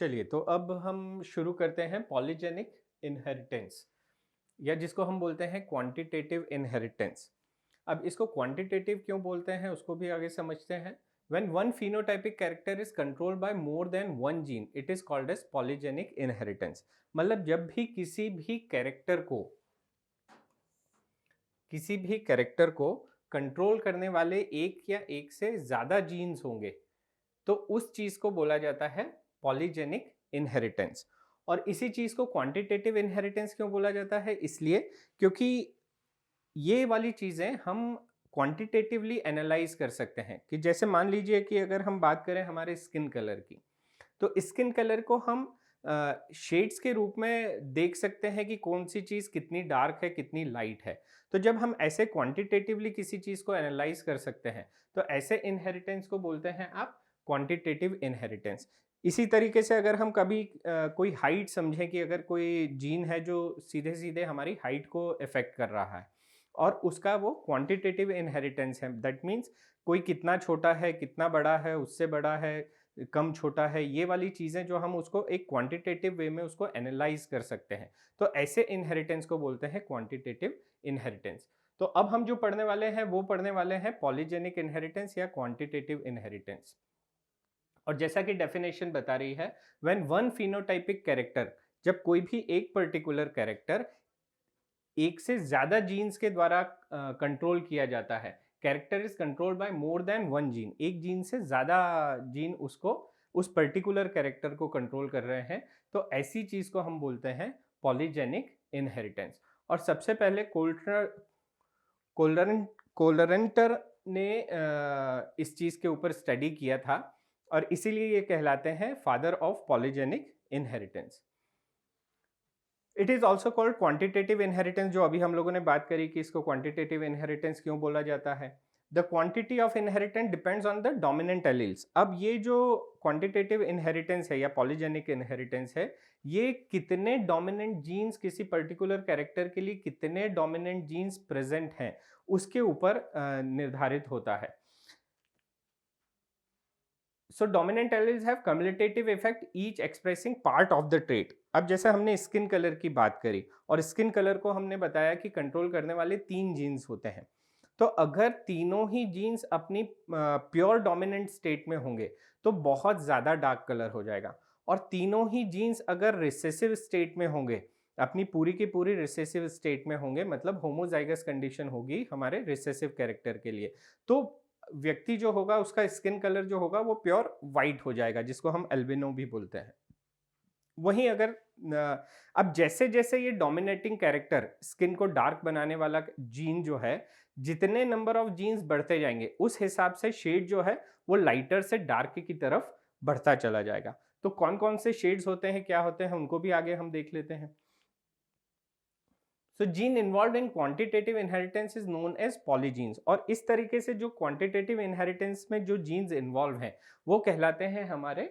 चलिए तो अब हम शुरू करते हैं पॉलीजेनिक इनहेरिटेंस या जिसको हम बोलते हैं क्वांटिटेटिव इनहेरिटेंस। अब इसको क्वांटिटेटिव क्यों बोलते हैं उसको भी आगे समझते हैं। When one phenotypic character is controlled by more than one gene it is called as polygenic inheritance. मतलब जब भी किसी भी कैरेक्टर को कंट्रोल करने वाले एक या एक से ज्यादा जीन्स होंगे तो उस चीज को बोला जाता है पॉलीजेनिक इनहेरिटेंस। और इसी चीज को क्वांटिटेटिव इनहेरिटेंस क्यों बोला जाता है, इसलिए क्योंकि ये वाली चीजें हम क्वांटिटेटिवली एनालाइज कर सकते हैं। कि जैसे मान लीजिए कि अगर हम बात करें हमारे स्किन कलर की, तो स्किन कलर को हम शेड्स के रूप में देख सकते हैं कि कौन सी चीज कितनी डार्क है कितनी लाइट है। तो जब हम ऐसे क्वांटिटेटिवली किसी चीज को एनालाइज कर सकते हैं तो ऐसे इनहेरिटेंस को बोलते हैं आप क्वांटिटेटिव इनहेरिटेंस। इसी तरीके से अगर हम कभी कोई हाइट समझें कि अगर कोई जीन है जो सीधे सीधे हमारी हाइट को इफेक्ट कर रहा है और उसका वो क्वांटिटेटिव इनहेरिटेंस है, दैट मीन्स कोई कितना छोटा है कितना बड़ा है उससे बड़ा है कम छोटा है, ये वाली चीजें जो हम उसको एक क्वांटिटेटिव वे में उसको एनालाइज कर सकते हैं, तो ऐसे इनहेरिटेंस को बोलते हैं क्वांटिटेटिव इनहेरिटेंस। तो अब हम जो पढ़ने वाले हैं वो पढ़ने वाले हैं पॉलीजेनिक इनहेरिटेंस या क्वांटिटेटिव इनहेरिटेंस। और जैसा कि डेफिनेशन बता रही है, व्हेन वन फिनोटाइपिक कैरेक्टर, जब कोई भी एक पर्टिकुलर कैरेक्टर एक से ज्यादा जीन्स के द्वारा कंट्रोल किया जाता है, character is controlled by more than one gene, एक जीन से ज्यादा जीन उसको उस पर्टिकुलर कैरेक्टर को कंट्रोल कर रहे हैं, तो ऐसी चीज को हम बोलते हैं पॉलीजेनिक इनहेरिटेंस। और सबसे पहले कोलरन कोलरेंटर ने इस चीज के ऊपर स्टडी किया था और इसीलिए ये कहलाते हैं father of polygenic inheritance. It is also called quantitative inheritance, जो अभी हम लोगों ने बात करी कि इसको क्वांटिटेटिव इनहेरिटेंस क्यों बोला जाता है। The quantity of inheritance depends on the dominant alleles. अब ये जो क्वांटिटेटिव इनहेरिटेंस है या पॉलीजेनिक इनहेरिटेंस है, ये कितने डोमिनेंट जीन्स किसी पर्टिकुलर कैरेक्टर के लिए कितने डोमिनेंट जीन्स प्रेजेंट हैं उसके ऊपर निर्धारित होता है। सो dominant alleles have cumulative effect each expressing part of the trait. अब जैसे हमने स्किन कलर की बात करी और स्किन कलर को हमने बताया कि कंट्रोल करने वाले 3 जीन्स होते हैं, तो अगर तीनों ही जीन्स अपनी प्योर डोमिनेंट स्टेट में होंगे तो बहुत ज्यादा डार्क कलर हो जाएगा। और तीनों ही जीन्स अगर रिसेसिव स्टेट में होंगे, अपनी पूरी की पूरी रिसेसिव स्टेट में होंगे, मतलब होमोजाइगस कंडीशन होगी हमारे रिसेसिव कैरेक्टर के लिए, तो व्यक्ति जो होगा उसका स्किन कलर जो होगा वो प्योर वाइट हो जाएगा, जिसको हम एल्बिनो भी बोलते हैं। वहीं अगर अब जैसे जैसे ये डोमिनेटिंग कैरेक्टर स्किन को डार्क बनाने वाला जीन जो है, जितने नंबर ऑफ जीन्स बढ़ते जाएंगे उस हिसाब से शेड जो है वो लाइटर से डार्क की तरफ बढ़ता चला जाएगा। तो कौन कौन से शेड्स होते हैं क्या होते हैं उनको भी आगे हम देख लेते हैं। So gene involve in quantitative inheritance is known as polygenes. और इस तरीके से जो क्वांटिटेटिव इनहेरिटेंस में जो जीन्स इन्वॉल्व हैं वो कहलाते हैं हमारे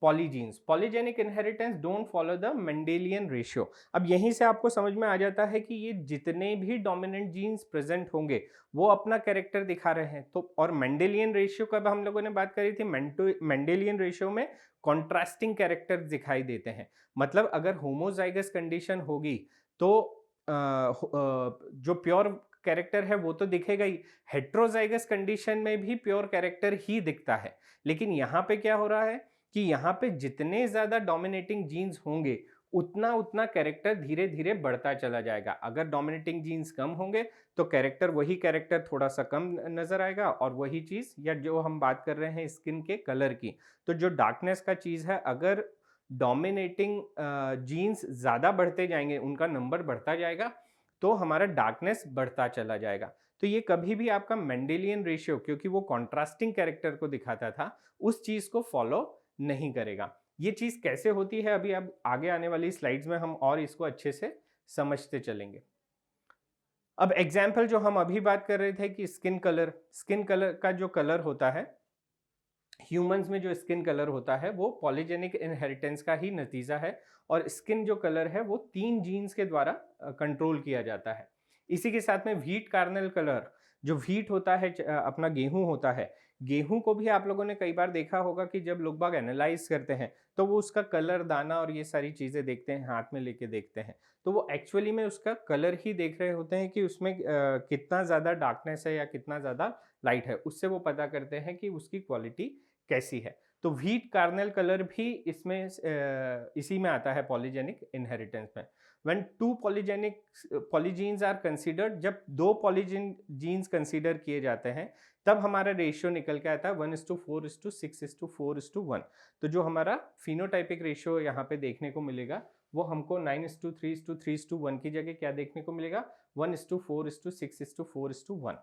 polygenes. Polygenic inheritance don't follow the Mendelian ratio. अब यहीं से आपको समझ में आ जाता है कि ये जितने भी डोमिनेंट जीन्स प्रेजेंट होंगे वो अपना कैरेक्टर दिखा रहे हैं। तो और मेंडेलियन रेशियो कब हम लोगों ने बात करी थी, मेंडेलियन रेशियो में कॉन्ट्रास्टिंग कैरेक्टर दिखाई देते हैं। मतलब अगर होमोजाइगस कंडीशन होगी तो जो प्योर कैरेक्टर है वो तो दिखेगा ही, हेट्रोजाइगस कंडीशन में भी प्योर कैरेक्टर ही दिखता है। लेकिन यहाँ पे क्या हो रहा है कि यहाँ पे जितने ज्यादा डोमिनेटिंग जीन्स होंगे उतना उतना कैरेक्टर धीरे धीरे बढ़ता चला जाएगा। अगर डोमिनेटिंग जीन्स कम होंगे तो कैरेक्टर वही कैरेक्टर थोड़ा सा कम नजर आएगा। और वही चीज, या जो हम बात कर रहे हैं स्किन के कलर की, तो जो डार्कनेस का चीज है, अगर डोमिनेटिंग जीन्स ज्यादा बढ़ते जाएंगे, उनका नंबर बढ़ता जाएगा, तो हमारा डार्कनेस बढ़ता चला जाएगा। तो ये कभी भी आपका मेंडेलियन रेशियो, क्योंकि वो कॉन्ट्रास्टिंग कैरेक्टर को दिखाता था, उस चीज को फॉलो नहीं करेगा। ये चीज कैसे होती है अभी अब आगे आने वाली स्लाइड्स में हम और इसको अच्छे से समझते चलेंगे। अब एग्जाम्पल जो हम अभी बात कर रहे थे कि स्किन कलर का जो कलर होता है, ह्यूमंस में जो स्किन कलर होता है वो पॉलीजेनिक इनहेरिटेंस का ही नतीजा है। और स्किन जो कलर है वो 3 जीन्स के द्वारा कंट्रोल किया जाता है। इसी के साथ में व्हीट कार्नेल कलर, जो व्हीट होता है अपना गेहूं होता है, गेहूं को भी आप लोगों ने कई बार देखा होगा कि जब लोग बाग एनालाइज करते हैं तो वो उसका कलर, दाना और ये सारी चीज़ें देखते हैं, हाथ में लेके देखते हैं, तो वो एक्चुअली में उसका कलर ही देख रहे होते हैं कि उसमें कितना ज़्यादा डार्कनेस है या कितना ज़्यादा लाइट है, उससे वो पता करते हैं कि उसकी क्वालिटी कैसी है। तो व्हीट कार्नेल कलर भी इसमें इसी में आता है पॉलीजेनिक इनहेरिटेंस में। When two polygenic polygenes are considered, जब दो पॉलीजीन जीन्स कंसीडर किए जाते हैं तब हमारा रेशियो निकल के आता है 1:4:6:4:1। तो जो हमारा फिनोटाइपिक रेशियो यहाँ पे देखने को मिलेगा वो हमको 9:3:3:1 की जगह क्या देखने को मिलेगा, 1:4:6:4:1।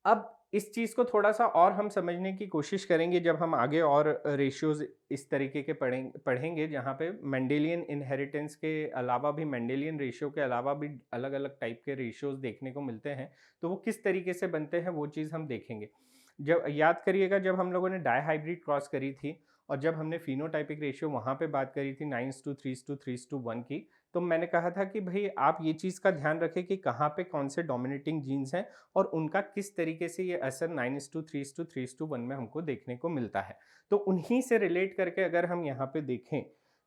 अब इस चीज़ को थोड़ा-सा और हम समझने की कोशिश करेंगे जब हम आगे और रेशियोज़ इस तरीके के पढ़ेंगे जहाँ पे मेंडेलियन इनहेरिटेंस के अलावा भी, मेंडेलियन रेशियो के अलावा भी अलग-अलग टाइप के रेशियोज़ देखने को मिलते हैं। तो वो किस तरीके से बनते हैं वो चीज़ हम देखेंगे। जब याद करिएगा जब हम लोगों ने डायहाइब्रिड क्रॉस करी थी और जब हमने फिनोटाइपिक रेशियो वहाँ पे बात करी थी 9:3:3:1 की, तो मैंने कहा था कि भई आप ये चीज़ का ध्यान रखें कि कहाँ पे कौन से डोमिनेटिंग जीन्स हैं और उनका किस तरीके से ये असर 9:3:3:1 में हमको देखने को मिलता है। तो उन्हीं से रिलेट करके अगर हम यहाँ पे देखें,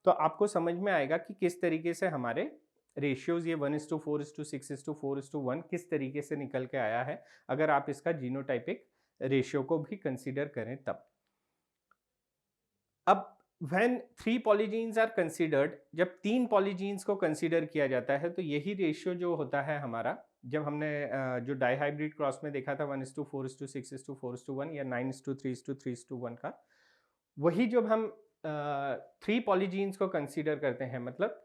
तो आपको समझ में आएगा कि किस तरीके से हमारे रेशियोज़ ये 1:4:6:4:1 किस तरीके से निकल के आया है, अगर आप इसका जीनोटाइपिक रेशियो को भी कंसीडर करें तब। अब व्हेन 3 पॉलीजीन्स आर कंसीडर्ड, जब 3 पॉलीजीन्स को कंसीडर किया जाता है तो यही रेशियो जो होता है हमारा, जब हमने जो डाइहाइब्रिड क्रॉस में देखा था 1:4:6:4:1 या 9:3:3:1 का, वही जब हम 3 पॉलीजीन्स को कंसीडर करते हैं, मतलब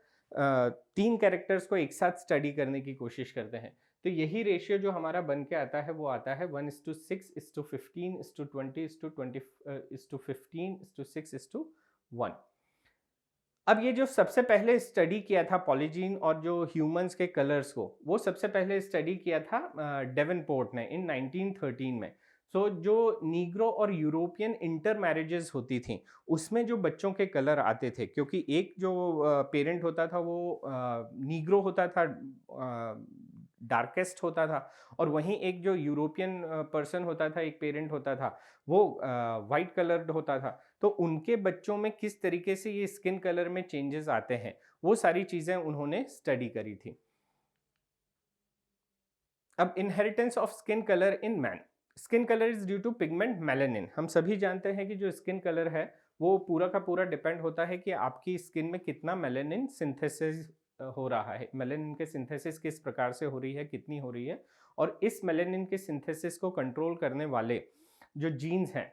3 कैरेक्टर्स को एक साथ स्टडी करने की कोशिश करते हैं, तो यही रेशियो जो हमारा बन के आता है वो आता है 1:6:15:20:20:15:6:1। अब ये जो सबसे पहले स्टडी किया था पॉलीजीन और जो ह्यूमंस के कलर्स को, वो सबसे पहले स्टडी किया था डेवनपोर्ट ने इन 1913 में। सो जो नीग्रो और यूरोपियन इंटर मैरिजेस होती थी, उसमें जो बच्चों के कलर आते थे, क्योंकि एक जो पेरेंट होता था वो नीग्रो होता था, डार्केस्ट होता था, और वहीं एक जो यूरोपियन पर्सन होता था, एक पेरेंट होता था, वो वाइट कलर्ड होता था। तो उनके बच्चों में किस तरीके से ये स्किन कलर में चेंजेस आते हैं, वो सारी चीजें उन्होंने स्टडी करी थी। अब inheritance of skin colour in man. Skin colour is due to pigment melanin. हम सभी जानते हैं कि जो स्किन कलर है वो पूरा का पूरा डिपेंड होता है कि आपकी स्किन में कितना मेलानिन सिंथेसिस हो रहा है, मेलानिन के सिंथेसिस किस प्रकार से हो रही है, कितनी हो रही है, और इस मेलानिन के सिंथेसिस को कंट्रोल करने वाले जो जीन्स हैं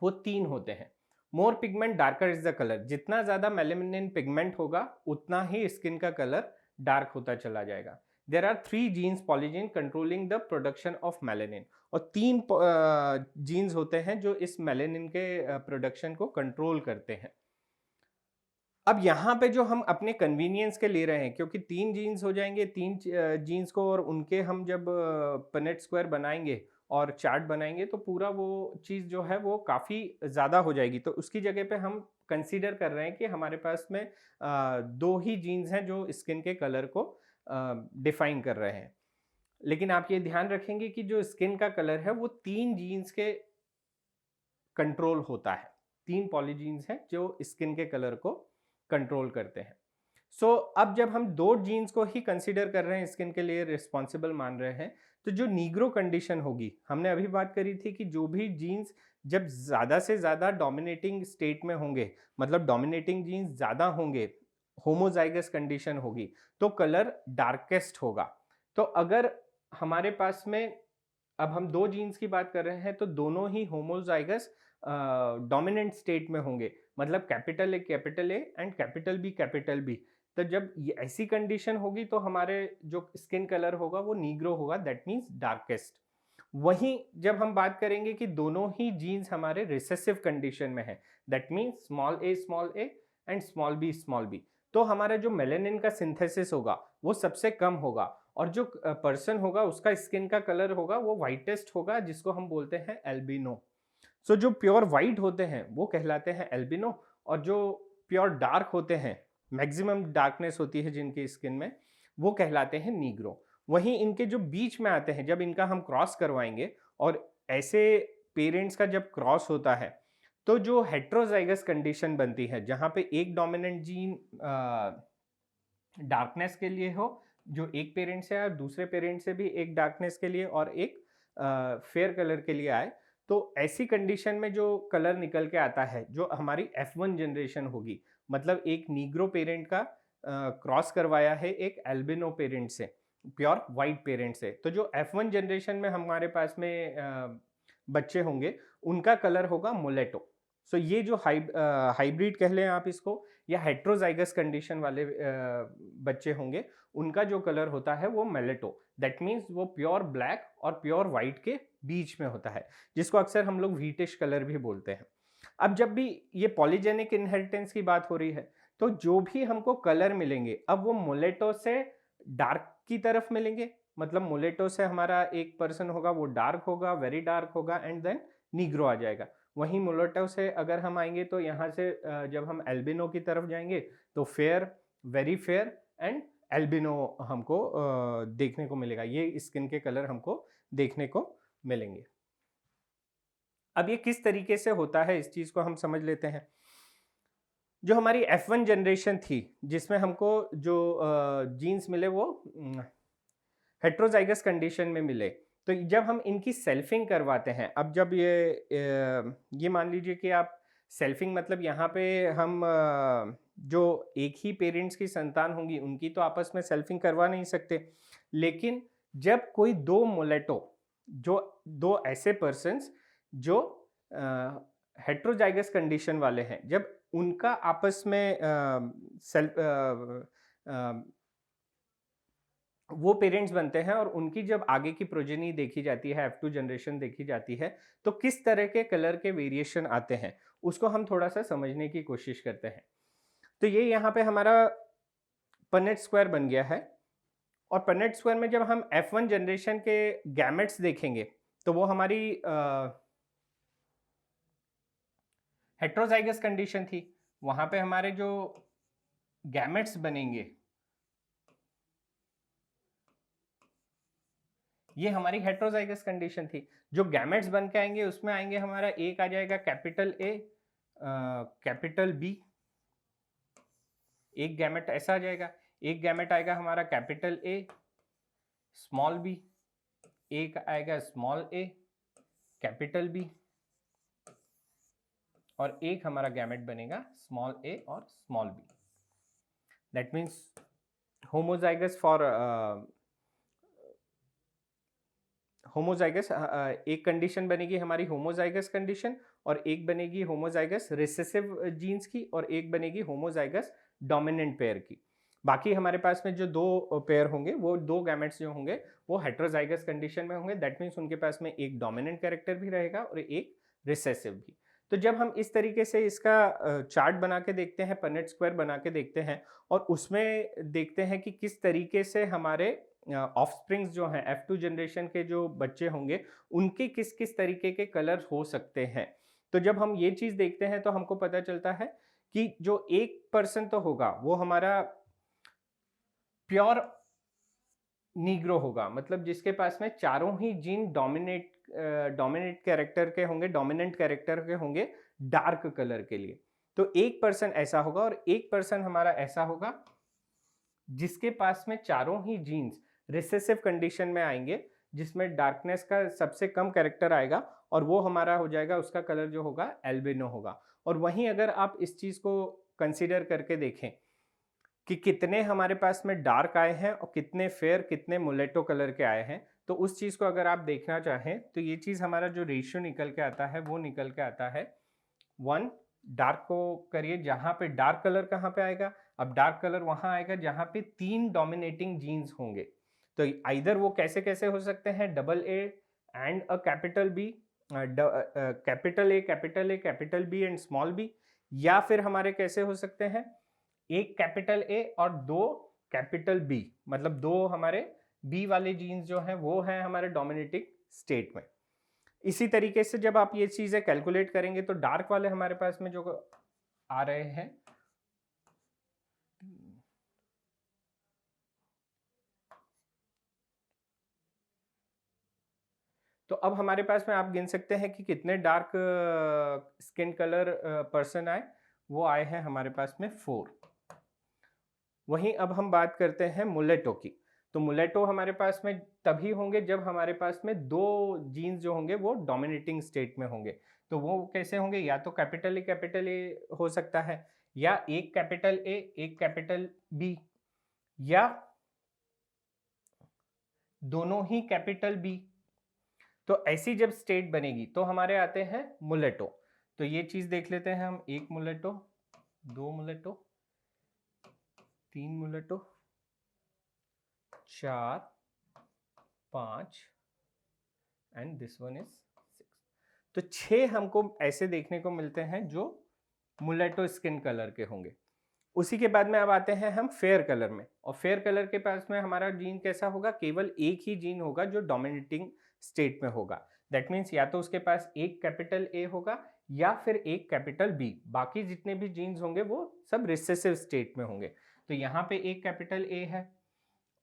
वो 3 होते हैं। More pigment darker is the colour. जितना ज्यादा मेलानिन पिगमेंट होगा उतना ही स्किन का कलर डार्क होता चला जाएगा। There are 3 genes polygene controlling the production of melanin. और 3 जीन्स होते हैं जो इस मेलानिन के प्रोडक्शन को कंट्रोल करते हैं। अब यहाँ पे जो हम अपने कन्वीनियंस के ले रहे हैं, क्योंकि 3 जीन्स हो जाएंगे, 3 जीन्स को, और उनके हम जब पनेट स्क्वायर बनाएंगे और चार्ट बनाएंगे तो पूरा वो चीज़ जो है वो काफ़ी ज़्यादा हो जाएगी। तो उसकी जगह पे हम कंसीडर कर रहे हैं कि हमारे पास में 2 ही जीन्स हैं जो स्किन के कलर को डिफाइन कर रहे हैं। लेकिन आप ये ध्यान रखेंगे कि जो स्किन का कलर है वो 3 जीन्स के कंट्रोल होता है। 3 पॉलीजीन्स हैं जो स्किन के कलर को कंट्रोल करते हैं। अब जब हम 2 जीन्स को ही कंसीडर कर रहे हैं, स्किन के लिए रिस्पॉन्सिबल मान रहे हैं, तो जो नीग्रो कंडीशन होगी, हमने अभी बात करी थी कि जो भी जीन्स जब ज़्यादा से ज़्यादा डोमिनेटिंग स्टेट में होंगे, मतलब डोमिनेटिंग जीन्स ज़्यादा होंगे, होमोजाइगस कंडीशन होगी, तो कलर डार्केस्ट होगा। तो अगर हमारे पास में, अब हम 2 जीन्स की बात कर रहे हैं तो दोनों ही होमोजाइगस डोमिनेंट स्टेट में होंगे, मतलब capital A and capital B. तो जब ये ऐसी कंडीशन होगी तो हमारे जो स्किन कलर होगा वो नीग्रो होगा, दैट मीन्स डार्केस्ट। वहीं जब हम बात करेंगे कि दोनों ही जीन्स हमारे रिसेसिव कंडीशन में है, that means small A and small B, तो हमारा जो मेलानिन का सिंथेसिस होगा वो सबसे कम होगा, और जो पर्सन होगा उसका स्किन का कलर होगा वो वाइटेस्ट होगा, जिसको हम बोलते हैं एल्बिनो। जो प्योर वाइट होते हैं वो कहलाते हैं एल्बिनो, और जो प्योर डार्क होते हैं, मैक्सिमम डार्कनेस होती है जिनकी स्किन में, वो कहलाते हैं नीग्रो। वहीं इनके जो बीच में आते हैं, जब इनका हम क्रॉस करवाएंगे और ऐसे पेरेंट्स का जब क्रॉस होता है तो जो हेट्रोजाइगस कंडीशन बनती है जहाँ पे एक डोमिनेंट जीन डार्कनेस के लिए हो, जो एक पेरेंट से आए और दूसरे पेरेंट से भी एक डार्कनेस के लिए और एक फेयर कलर के लिए आए, तो ऐसी कंडीशन में जो कलर निकल के आता है जो हमारी F1 जनरेशन होगी, मतलब एक नीग्रो पेरेंट का क्रॉस करवाया है एक एल्बिनो पेरेंट से, प्योर वाइट पेरेंट से, तो जो F1 जनरेशन में हमारे पास में बच्चे होंगे उनका कलर होगा मोलेटो। सो ये जो हाइब्रिड कह लें आप इसको या हेट्रोजाइगस कंडीशन वाले बच्चे होंगे, उनका जो कलर होता है वो मेलेटो, दैट मीन्स वो प्योर ब्लैक और प्योर वाइट के बीच में होता है, जिसको अक्सर हम लोग व्हीटिश कलर भी बोलते हैं। अब जब भी ये पॉलीजेनिक इनहेरिटेंस की बात हो रही है, तो जो भी हमको कलर मिलेंगे अब वो मोलेटो से डार्क की तरफ मिलेंगे, मतलब मोलेटो से हमारा एक पर्सन होगा वो डार्क होगा, वेरी डार्क होगा एंड देन नीग्रो आ जाएगा। वहीं मोलेटो से अगर हम आएंगे तो यहाँ से जब हम एल्बिनो की तरफ जाएंगे तो fair, very fair and albino हमको देखने को मिलेगा। ये स्किन के कलर हमको देखने को मिलेंगे। अब ये किस तरीके से होता है इस चीज को हम समझ लेते हैं। जो हमारी F1 जनरेशन थी जिसमें हमको जो जीन्स मिले वो हेट्रोजाइगस कंडीशन में मिले, तो जब हम इनकी सेल्फिंग करवाते हैं, अब जब ये मान लीजिए कि आप सेल्फिंग मतलब यहाँ पे हम जो एक ही पेरेंट्स की संतान होंगी उनकी तो आपस में सेल्फिंग करवा नहीं सकते, लेकिन जब कोई दो मोलेटो, जो दो ऐसे पर्सन्स जो हेट्रोजाइगस कंडीशन वाले हैं, जब उनका आपस में वो पेरेंट्स बनते हैं और उनकी जब आगे की प्रोजेनी देखी जाती है, F2 जनरेशन देखी जाती है, तो किस तरह के कलर के वेरिएशन आते हैं उसको हम थोड़ा सा समझने की कोशिश करते हैं। तो ये यहाँ पे हमारा पनेट स्क्वायर बन गया है और पनेट स्क्वायर में जब हम F1 जनरेशन के गैमेट्स देखेंगे तो वो हमारी हेट्रोजाइगस कंडीशन थी। वहां पे हमारे जो गैमेट्स बनेंगे ये हमारी हेट्रोजाइगस कंडीशन थी। जो गैमेट्स बन के आएंगे उसमें आएंगे हमारा एक आ जाएगा कैपिटल ए, कैपिटल बी, एक गैमेट ऐसा आ जाएगा। एक गैमेट आएगा हमारा कैपिटल ए, स्मॉल बी, एक आएगा स्मॉल ए, कैपिटल बी, और एक हमारा गैमेट बनेगा स्मॉल ए और small B. That means homozygous for homozygous, एक कंडीशन बनेगी हमारी होमोजाइगस कंडीशन और एक बनेगी होमोजाइगस रिसेसिव जीन्स की और एक बनेगी होमोजाइगस डोमिनेंट पेयर की। बाकी हमारे पास में जो दो पेयर होंगे वो दो गैमेट्स जो होंगे वो हेट्रोजाइगस कंडीशन में होंगे, दैट मीन्स उनके पास में एक डोमिनेंट कैरेक्टर भी रहेगा और एक रिसेसिव भी। तो जब हम इस तरीके से इसका चार्ट बना के देखते हैं, पनेट स्क्वायर बना के देखते हैं और उसमें देखते हैं कि किस तरीके से हमारे ऑफस्प्रिंग्स जो हैं F2 जनरेशन के जो बच्चे होंगे उनके किस किस तरीके के कलर हो सकते हैं। तो जब हम ये चीज देखते हैं तो हमको पता चलता है कि जो एक पर्सन तो होगा वो हमारा प्योर नीग्रो होगा, मतलब जिसके पास में चारों ही जीन डोमिनेट कैरेक्टर के होंगे, डोमिनेंट कैरेक्टर के होंगे डार्क कलर के लिए। तो एक पर्सन ऐसा होगा और एक पर्सन हमारा ऐसा होगा जिसके पास में चारों ही जीन्स रिसेसिव कंडीशन में आएंगे, जिसमें डार्कनेस का सबसे कम कैरेक्टर आएगा और वो हमारा हो जाएगा, उसका कलर जो होगा एल्बिनो होगा। और वहीं अगर आप इस चीज को कंसीडर करके देखें कि कितने हमारे पास में डार्क आए हैं और कितने फेयर, कितने मुलेटो कलर के आए हैं, तो उस चीज को अगर आप देखना चाहें तो ये चीज हमारा जो रेशियो निकल के आता है वो निकल के आता है 1 डार्क को करिए, जहां पे डार्क कलर कहाँ पे आएगा, अब डार्क कलर वहां आएगा जहां पे 3 डोमिनेटिंग जीन्स होंगे। तो आइदर वो कैसे कैसे हो सकते हैं, double A and a capital B, capital A capital A capital B and small B, या फिर हमारे कैसे हो सकते हैं एक कैपिटल ए और दो कैपिटल बी, मतलब दो हमारे बी वाले जीन्स जो हैं वो हैं हमारे डोमिनेटिंग स्टेट में। इसी तरीके से जब आप ये चीजें कैलकुलेट करेंगे तो डार्क वाले हमारे पास में जो आ रहे हैं तो अब हमारे पास में आप गिन सकते हैं कि कितने डार्क स्किन कलर पर्सन आए। वो आए हैं हमारे पास में 4। वहीं अब हम बात करते हैं मुलेटो की। तो मुलेटो हमारे पास में तभी होंगे जब हमारे पास में 2 जीन्स जो होंगे वो डोमिनेटिंग स्टेट में होंगे। तो वो कैसे होंगे? या तो कैपिटल ए हो सकता है, या एक कैपिटल ए एक कैपिटल बी, या दोनों ही कैपिटल बी। तो ऐसी जब स्टेट बनेगी तो हमारे आते हैं मुलेटो। तो ये चीज देख लेते हैं हम। 1 मुलेटो, 2 मुलेटो, 3 मुलेटो, 4, 5 एंड दिस वन इज 6। तो 6 हमको ऐसे देखने को मिलते हैं जो मुलेटो स्किन कलर के होंगे। उसी के बाद में अब आते हैं हम फेयर कलर में। और फेयर कलर के पास में हमारा जीन कैसा होगा? केवल एक ही जीन होगा जो डोमिनेटिंग स्टेट में होगा। दैट मीन्स या तो उसके पास एक कैपिटल ए होगा या फिर एक कैपिटल बी। बाकी जितने भी जीन्स होंगे वो सब रिसेसिव स्टेट में होंगे। तो यहाँ पे एक कैपिटल ए है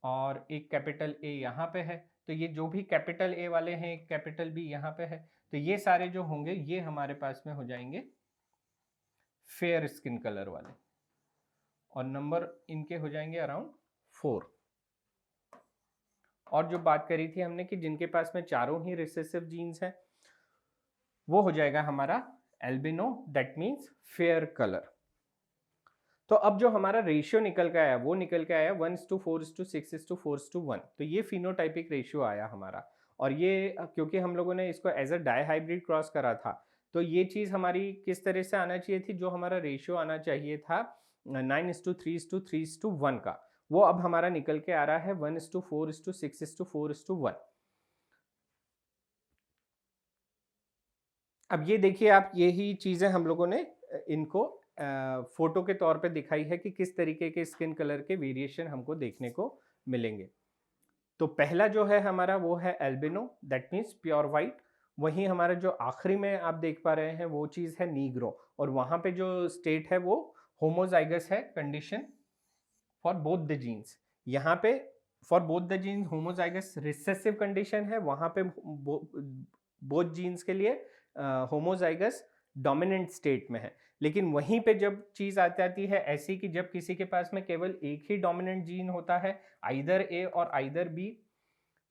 और एक कैपिटल ए यहाँ पे है। तो ये जो भी कैपिटल ए वाले हैं, एक कैपिटल बी यहाँ पे है, तो ये सारे जो होंगे ये हमारे पास में हो जाएंगे फेयर स्किन कलर वाले, और नंबर इनके हो जाएंगे अराउंड 4। और जो बात करी थी हमने कि जिनके पास में चारों ही रिसेसिव जीन्स हैं, वो हो जाएगा हमारा albino, that means fair colour. तो अब जो हमारा रेशियो निकल के आया वो निकल के आया 1:4:6:4:1। तो ये फिनोटाइपिक रेशियो आया हमारा। और ये क्योंकि हम लोगों ने इसको एज अ डाईहाइब्रिड क्रॉस करा था, तो ये चीज़ हमारी किस तरह से आना चाहिए थी? जो हमारा रेशियो आना चाहिए था 9:3:3:1 का, वो अब हमारा निकल के आ रहा है 1:4:6:4:1। अब ये देखिए आप, यही चीज़ें हम लोगों ने इनको फोटो के तौर पे दिखाई है कि किस तरीके के स्किन कलर के वेरिएशन हमको देखने को मिलेंगे। तो पहला जो है हमारा वो है albino, that means pure white. वहीं हमारा जो आखिरी में आप देख पा रहे हैं वो चीज़ है नीग्रो, और वहाँ पे जो स्टेट है वो होमोजाइगस है condition for both the genes. यहाँ पे for both the genes homozygous recessive condition है, वहाँ पे बोथ जीन्स के लिए होमोजाइगस डोमिनेंट स्टेट में है। लेकिन वहीं पे जब चीज आ जाती है ऐसी कि जब किसी के पास में केवल एक ही डोमिनेंट जीन होता है, आइदर ए और आइदर बी,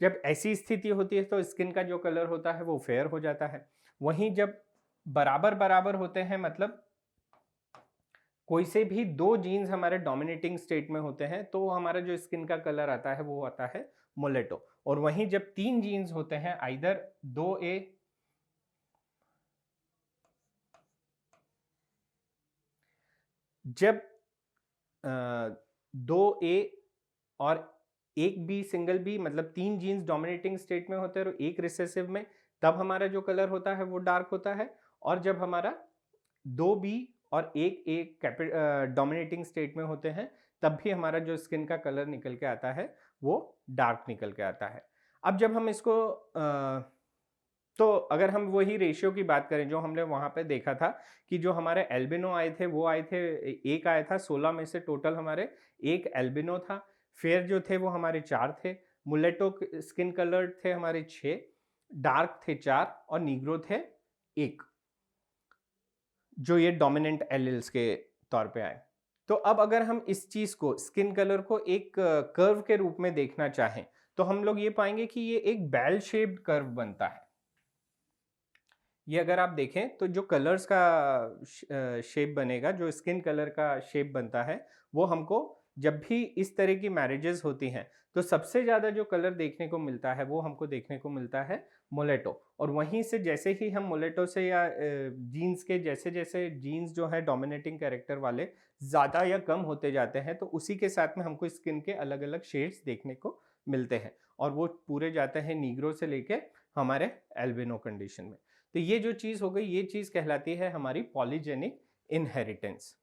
जब ऐसी स्थिति होती है तो स्किन का जो कलर होता है वो फेयर हो जाता है। वहीं जब बराबर बराबर होते हैं, मतलब कोई से भी 2 जीन्स हमारे डोमिनेटिंग स्टेट में होते हैं, तो हमारा जो स्किन का कलर आता है वो आता है मुलेटो। और वहीं जब 3 जीन्स होते हैं, आइदर 2A, जब 2A और एक बी सिंगल बी, मतलब 3 जीन्स डोमिनेटिंग स्टेट में होते हैं और एक रिसेसिव में, तब हमारा जो कलर होता है वो डार्क होता है। और जब हमारा 2B और एक डोमिनेटिंग स्टेट में होते हैं, तब भी हमारा जो स्किन का कलर निकल के आता है वो डार्क निकल के आता है। अब जब हम इसको तो अगर हम वही रेशियो की बात करें जो हमने वहाँ पे देखा था कि जो हमारे एल्बिनो आए थे वो आए थे, एक आया था 16 में से टोटल हमारे, एक एल्बिनो था। फेयर जो थे वो हमारे 4 थे, मुलेटो स्किन कलर थे हमारे 6, डार्क थे 4 और नीग्रो थे 1, जो ये डोमिनेंट एलिल्स के तौर पे आए। तो अब अगर हम इस चीज को, स्किन कलर को एक कर्व के रूप में देखना चाहें, तो हम लोग ये पाएंगे कि ये एक बेल शेप्ड कर्व बनता है। ये अगर आप देखें तो जो कलर्स का शेप बनेगा, जो स्किन कलर का शेप बनता है, वो हमको जब भी इस तरह की मैरिजेस होती हैं तो सबसे ज़्यादा जो कलर देखने को मिलता है वो हमको देखने को मिलता है मुलेटो। और वहीं से जैसे ही हम मुलेटो से या जीन्स के जैसे जैसे जीन्स जो है डोमिनेटिंग कैरेक्टर वाले ज़्यादा या कम होते जाते हैं, तो उसी के साथ में हमको स्किन के अलग अलग शेड्स देखने को मिलते हैं, और वो पूरे जाते हैं नीग्रो से लेके हमारे एल्बिनो कंडीशन में। तो ये जो चीज़ हो गई, ये चीज़ कहलाती है हमारी पॉलीजेनिक इनहेरिटेंस।